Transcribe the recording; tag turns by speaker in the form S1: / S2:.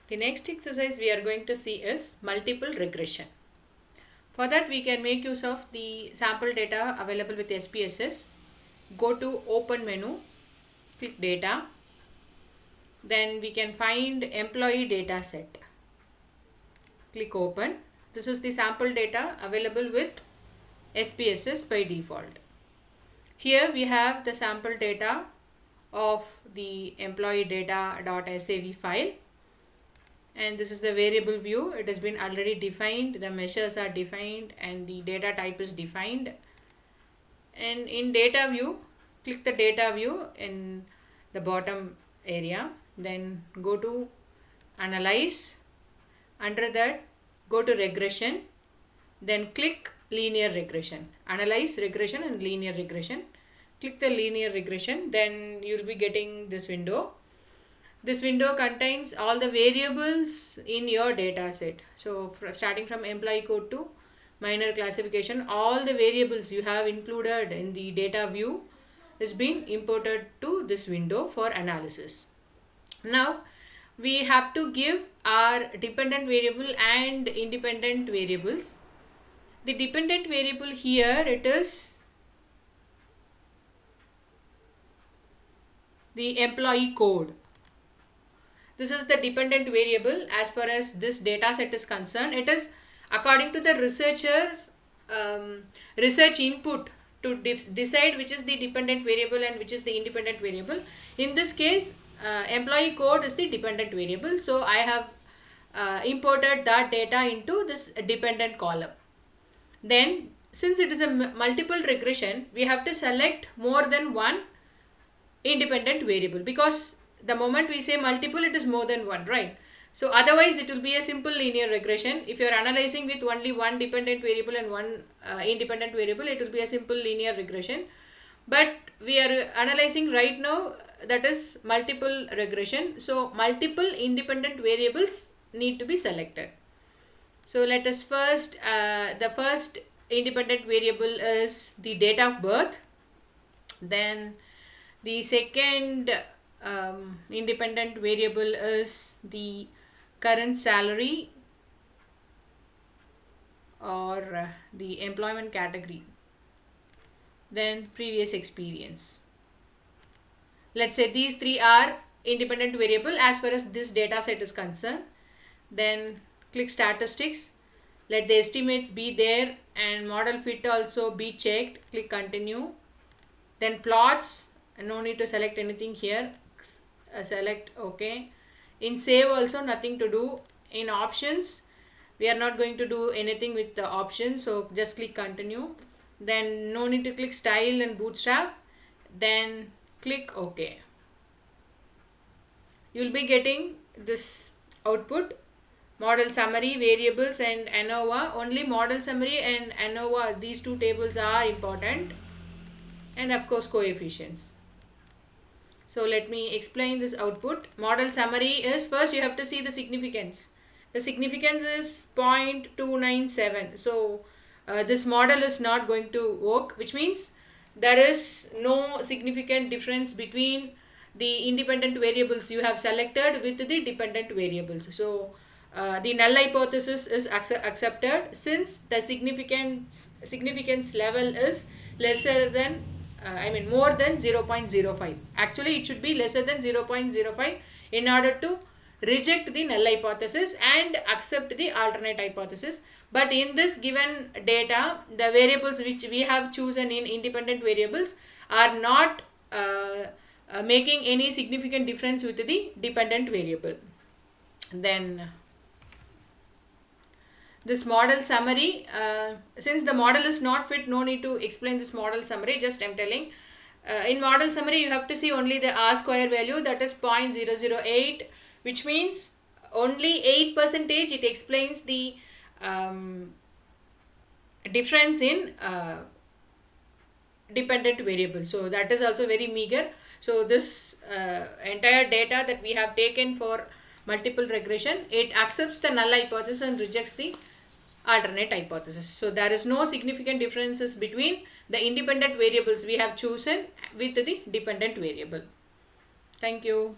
S1: The next exercise we are going to see is multiple regression. For that we can make use of the sample data available with SPSS. Go to open menu, click data, then we can find employee data set. Click open. This is the sample data available with SPSS by default. Here we have the sample data of the employee data.sav file, and this is the variable view. It has been already defined, the measures are defined, and the data type is defined. And in data view, click the data view in the bottom area, then go to analyze. Under that, go to regression, then click linear regression. Analyze, regression, and linear regression. Click the linear regression, then you will be getting this window. This window contains all the variables in your data set. So starting from employee code to minor classification, all the variables you have included in the data view is being imported to this window for analysis. Now we have to give our dependent variable and independent variables. The dependent variable here, it is the employee code. This is the dependent variable as far as this data set is concerned. It is according to the researcher's research input to decide which is the dependent variable and which is the independent variable. In this case, employee code is the dependent variable. So I have imported that data into this dependent column. Then since it is a multiple regression, we have to select more than one independent variable, because the moment we say multiple, it is more than one, right? So otherwise it will be a simple linear regression. If you are analyzing with only one dependent variable and one independent variable, it will be a simple linear regression. But we are analyzing right now, that is multiple regression. So multiple independent variables need to be selected. So let us first, the first independent variable is the date of birth. Then the second independent variable is the current salary or the employment category. Then previous experience. Let's say these three are independent variable as far as this data set is concerned. Then click statistics. Let the estimates be there and model fit also be checked. Click continue. Then plots. No need to select anything here. Select OK. In save also nothing to do. In options, we are not going to do anything with the options, so just click continue. Then no need to click style and bootstrap. Then click OK. You will be getting this output: model summary, variables, and ANOVA. Only model summary and ANOVA, these two tables are important, and of course coefficients. So let me explain this output. Model summary is, first you have to see the significance. The significance is 0.297. So this model is not going to work, which means there is no significant difference between the independent variables you have selected with the dependent variables. So the null hypothesis is accepted since the significance level is lesser than more than 0.05. Actually it should be lesser than 0.05 in order to reject the null hypothesis and accept the alternate hypothesis. But in this given data, the variables which we have chosen in independent variables are not making any significant difference with the dependent variable. Then this model summary, since the model is not fit, no need to explain this model summary, just I am telling. In model summary you have to see only the R square value, that is 0.008, which means only 8% it explains the difference in dependent variable. So that is also very meager. So this entire data that we have taken for multiple regression, it accepts the null hypothesis and rejects the alternate hypothesis. So there is no significant differences between the independent variables we have chosen with the dependent variable. Thank you.